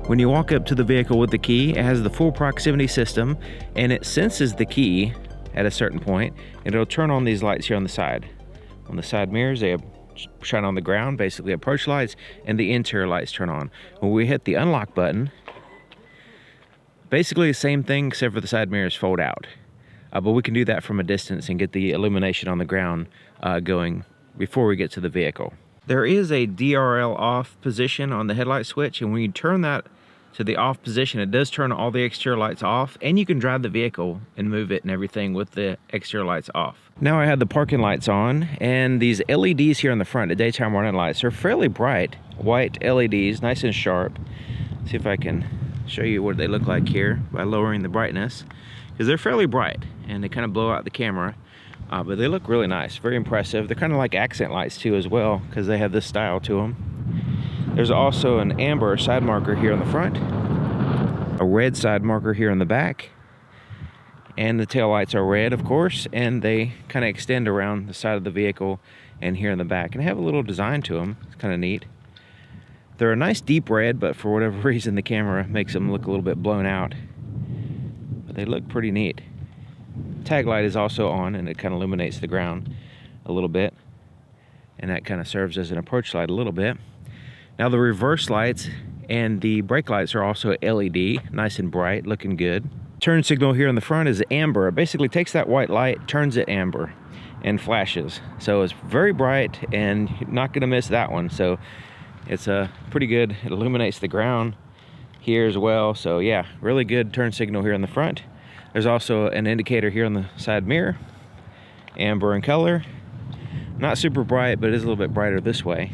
When you walk up to the vehicle with the key, it has the full proximity system, and it senses the key at a certain point, and it'll turn on these lights here on the side. On the side mirrors, they shine on the ground, basically approach lights, and the interior lights turn on. When we hit the unlock button, basically the same thing except for the side mirrors fold out. But we can do that from a distance and get the illumination on the ground going before we get to the vehicle. There is a DRL off position on the headlight switch, and when you turn that to the off position, it does turn all the exterior lights off, and you can drive the vehicle and move it and everything with the exterior lights off. Now I have the parking lights on, and these LEDs here on the front, the daytime running lights, are fairly bright, white LEDs, nice and sharp. See if I can show you what they look like here by lowering the brightness, because they're fairly bright and they kind of blow out the camera, but they look really nice, very impressive. They're kind of like accent lights too as well, because they have this style to them. There's also an amber side marker here on the front, a red side marker here on the back, and the tail lights are red, of course, and they kind of extend around the side of the vehicle and here in the back, and have a little design to them. It's kind of neat. They're a nice deep red, but for whatever reason the camera makes them look a little bit blown out, but they look pretty neat. Tag light is also on, and it kind of illuminates the ground a little bit, and that kind of serves as an approach light a little bit. Now the reverse lights and the brake lights are also LED, nice and bright, looking good. Turn signal here in the front is amber. It basically takes that white light, turns it amber, and flashes. So it's very bright, and you're not gonna miss that one. So it's pretty good. It illuminates the ground here as well. So yeah, really good turn signal here in the front. There's also an indicator here on the side mirror, amber in color. Not super bright, but it is a little bit brighter this way.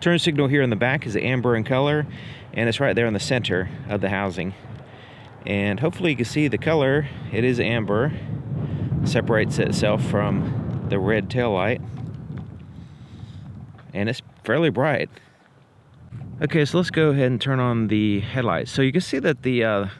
Turn signal here in the back is amber in color, and it's right there in the center of the housing. And hopefully you can see the color. It is amber. Separates itself from the red tail light, and it's fairly bright. Okay, so let's go ahead and turn on the headlights. So you can see that the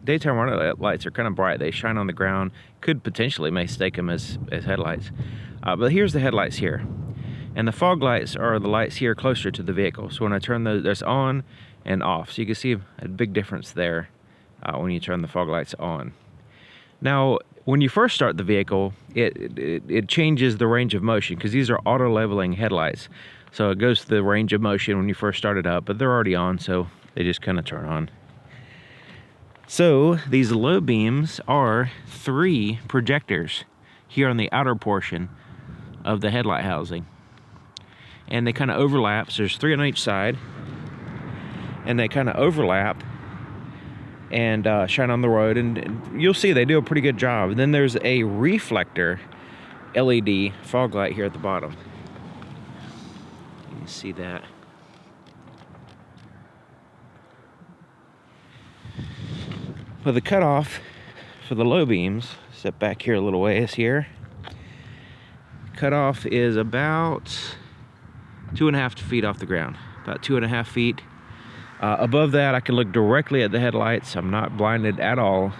daytime running lights are kind of bright. They shine on the ground. Could potentially mistake them as headlights. But here's the headlights here. And the fog lights are the lights here closer to the vehicle. So when I turn those, there's on and off. So you can see a big difference there when you turn the fog lights on. Now, when you first start the vehicle, it changes the range of motion, because these are auto leveling headlights. So it goes to the range of motion when you first start it up, but they're already on, so they just kind of turn on. So these low beams are 3 projectors here on the outer portion of the headlight housing. And they kind of overlap, so there's 3 on each side, and they kind of overlap and shine on the road, and you'll see they do a pretty good job. And then there's a reflector LED fog light here at the bottom. You can see that. But the cutoff for the low beams, step back here a little ways here, cutoff is about 2.5 feet off the ground, about 2.5 feet. Above that, I can look directly at the headlights. I'm not blinded at all.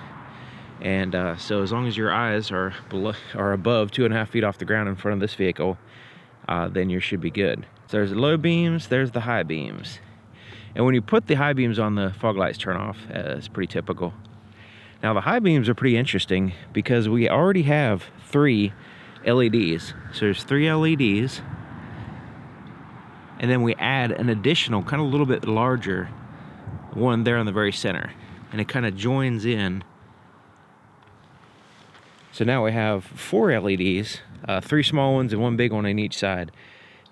And so as long as your eyes are above 2.5 feet off the ground in front of this vehicle, then you should be good. So there's the low beams, there's the high beams. And when you put the high beams on, the fog lights turn off. It's pretty typical. Now the high beams are pretty interesting because we already have 3 LEDs. So there's 3 LEDs. And then we add an additional, kind of a little bit larger one there in the very center. And it kind of joins in. So now we have 4 LEDs, 3 small ones and 1 big one on each side.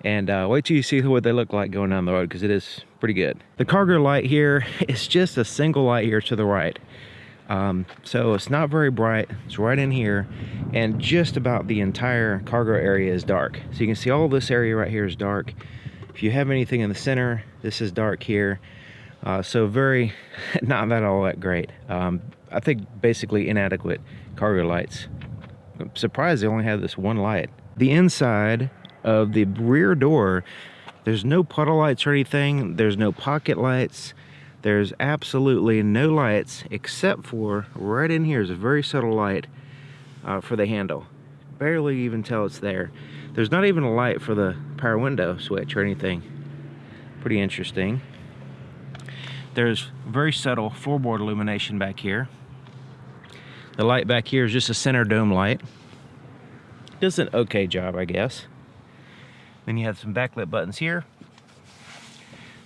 And wait till you see what they look like going down the road, because it is pretty good. The cargo light here is just a single light here to the right. So it's not very bright. It's right in here, and just about the entire cargo area is dark. So you can see all this area right here is dark. If you have anything in the center, this is dark here. So very, not that all that great. I think basically inadequate cargo lights. I'm surprised they only have this 1 light. The inside of the rear door, there's no puddle lights or anything. There's no pocket lights. There's absolutely no lights, except for right in here is a very subtle light for the handle. Barely even tell it's there. There's not even a light for the power window switch or anything. Pretty interesting. there's very subtle floorboard illumination back here. The light back here is just a center dome light. Does an okay job, I guess. Then you have some backlit buttons here.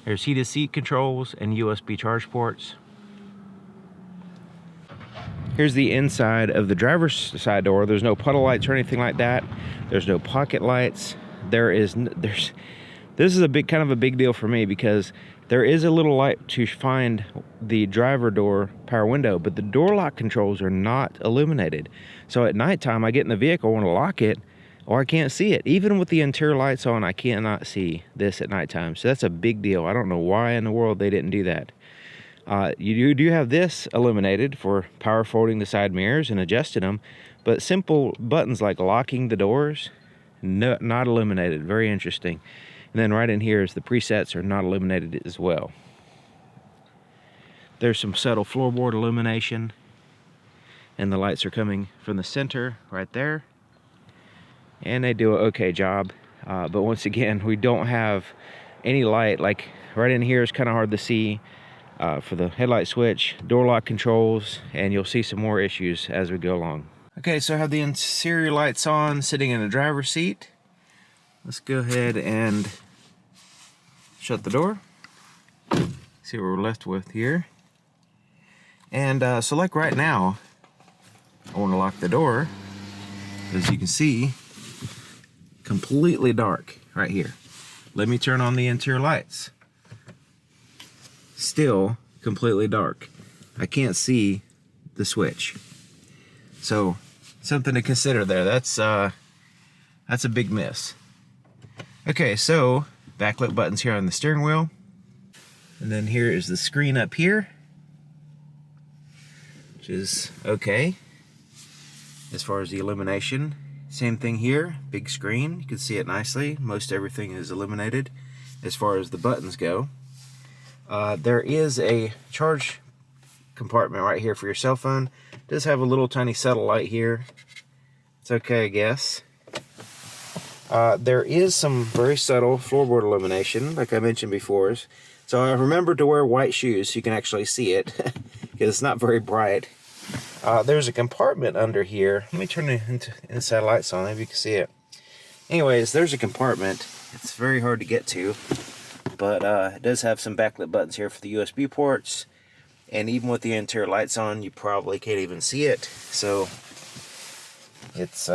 There's heated seat controls and USB charge ports. Here's the inside of the driver's side door. There's no puddle lights or anything like that. There's no pocket lights. This is a kind of a big deal for me, because there is a little light to find the driver door power window, but the door lock controls are not illuminated. So at nighttime, I get in the vehicle, want to lock it, or I can't see it. Even with the interior lights on, I cannot see this at nighttime. So that's a big deal. I don't know why in the world they didn't do that. You do have this illuminated for power folding the side mirrors and adjusting them, but simple buttons like locking the doors, not illuminated. Very interesting. And then right in here is the presets are not illuminated as well. There's some subtle floorboard illumination, and the lights are coming from the center right there. And they do an okay job. But once again, we don't have any light. Like right in here is kind of hard to see for the headlight switch, door lock controls, and you'll see some more issues as we go along. Okay, so I have the interior lights on, sitting in the driver's seat. Let's go ahead and shut the door. See what we're left with here. And so like right now, I want to lock the door. As you can see, completely dark right here. Let me turn on the interior lights. Still completely dark. I can't see the switch. So something to consider there. That's a big miss. Okay, so backlit buttons here on the steering wheel. And then here is the screen up here, which is okay as far as the illumination. Same thing here, big screen. You can see it nicely. Most everything is illuminated as far as the buttons go. There is a charge compartment right here for your cell phone. It does have a little tiny subtle light here. It's okay, I guess. There is some very subtle floorboard illumination, like I mentioned before. So I remember to wear white shoes so you can actually see it, because it's not very bright. There's a compartment under here. Let me turn the inside lights on, maybe you can see it. Anyways, there's a compartment. It's very hard to get to, but it does have some backlit buttons here for the USB ports. And even with the interior lights on, you probably can't even see it. So it's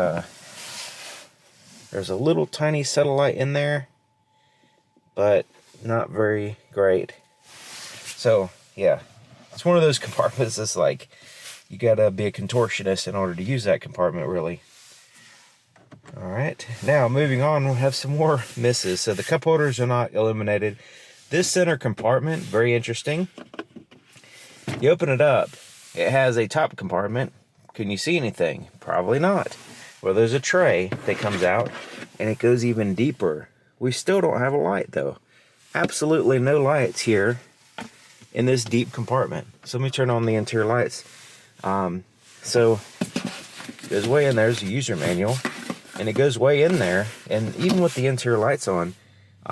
there's a little tiny subtle light in there, but not very great. So yeah, it's one of those compartments that's like, you gotta be a contortionist in order to use that compartment, really. All right, now moving on, we'll have some more misses. So the cup holders are not illuminated. This center compartment, very interesting. You open it up, it has a top compartment. Can you see anything? Probably not. Well, there's a tray that comes out, and it goes even deeper. We still don't have a light, though. Absolutely no lights here in this deep compartment. So let me turn on the interior lights. So it goes way in there. There's a user manual, and it goes way in there. And even with the interior lights on,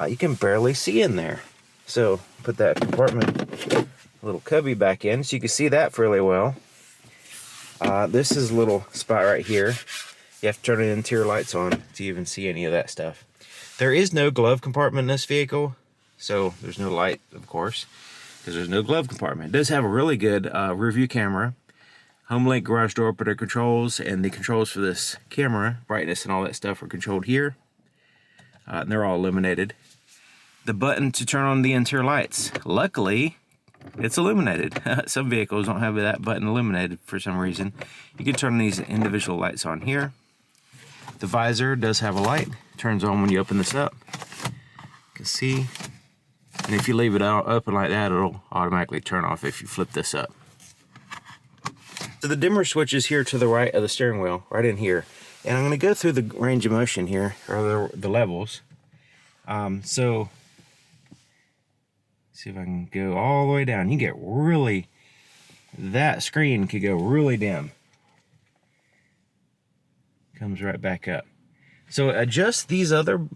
you can barely see in there. So put that compartment, little cubby back in, so you can see that fairly well. This is a little spot right here. You have to turn the interior lights on to even see any of that stuff. There is no glove compartment in this vehicle, so there's no light, of course, because there's no glove compartment. It does have a really good rear view camera, home link garage door opener controls, and the controls for this camera, brightness and all that stuff are controlled here. And they're all illuminated. The button to turn on the interior lights, luckily, it's illuminated. Some vehicles don't have that button illuminated for some reason. You can turn these individual lights on here. The visor does have a light. It turns on when you open this up. You can see. And if you leave it out open like that, it'll automatically turn off if you flip this up. So the dimmer switch is here to the right of the steering wheel, right in here. And I'm going to go through the range of motion here, or the levels. So see if I can go all the way down. You can get really, that screen could go really dim. Comes right back up. So adjust these other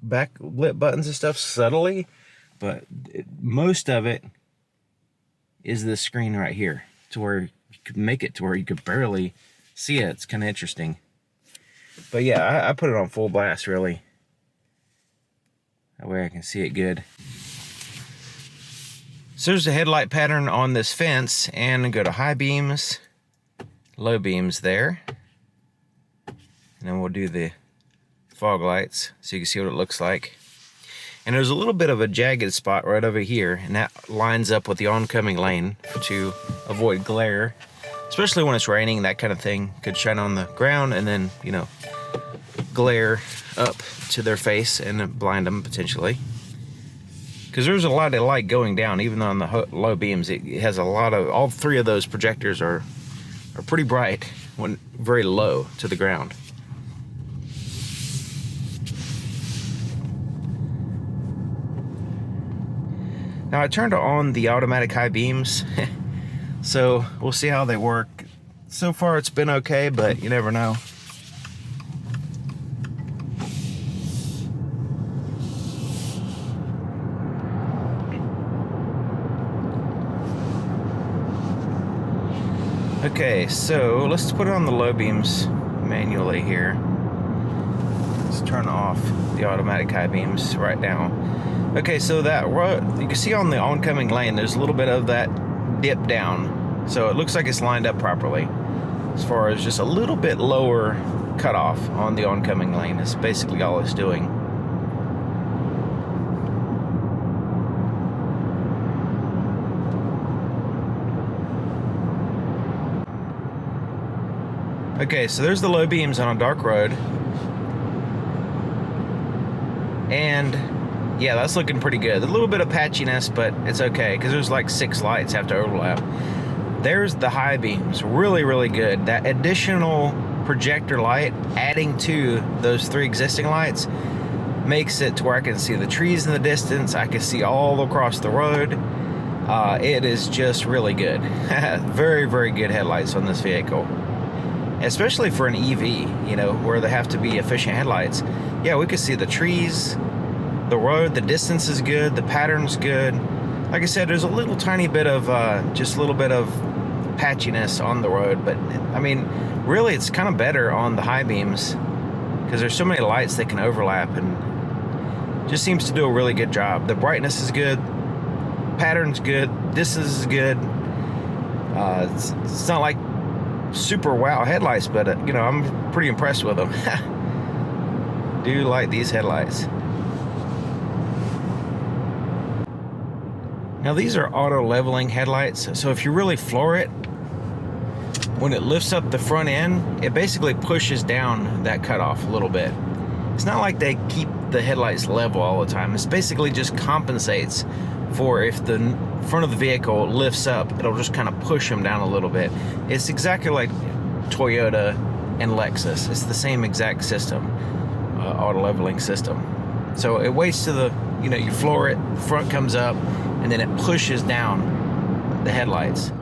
backlit buttons and stuff subtly, but most of it is this screen right here, to where you could make it to where you could barely see it. It's kind of interesting. But yeah, I put it on full blast, really. That way I can see it good. So there's a headlight pattern on this fence, and go to high beams, low beams there. And then we'll do the fog lights so you can see what it looks like. And there's a little bit of a jagged spot right over here, and that lines up with the oncoming lane to avoid glare, especially when it's raining. That kind of thing could shine on the ground and then, you know, glare up to their face and blind them potentially. Because there's a lot of light going down, even on the low beams. It has a lot of, all three of those projectors are pretty bright when very low to the ground. Now I turned on the automatic high beams, so we'll see how they work. So far it's been okay, but you never know. Okay, so let's put it on the low beams manually here. Let's turn off the automatic high beams right now. Okay, so that road, you can see on the oncoming lane, there's a little bit of that dip down. So it looks like it's lined up properly. As far as just a little bit lower cutoff on the oncoming lane. That's basically all it's doing. Okay, so there's the low beams on a dark road. And yeah, that's looking pretty good. A little bit of patchiness, but it's okay, because there's like 6 lights have to overlap. There's the high beams, really, really good. That additional projector light adding to those 3 existing lights makes it to where I can see the trees in the distance. I can see all across the road. It is just really good. Very, very good headlights on this vehicle. Especially for an EV, you know, where they have to be efficient headlights. Yeah, we can see the trees, the road, the distance is good, the pattern's good. Like I said, there's a little tiny bit of, just a little bit of patchiness on the road, but I mean, really it's kind of better on the high beams because there's so many lights that can overlap, and just seems to do a really good job. The brightness is good, pattern's good, distance is good. It's not like super wow headlights, but you know, I'm pretty impressed with them. Do like these headlights. Now these are auto leveling headlights, so if you really floor it, when it lifts up the front end, it basically pushes down that cutoff a little bit. It's not like they keep the headlights level all the time. It's basically just compensates for if the front of the vehicle lifts up, it'll just kind of push them down a little bit. It's exactly like Toyota and Lexus. It's the same exact system, auto leveling system. So it waits to the, you know, you floor it, the front comes up, and then it pushes down the headlights.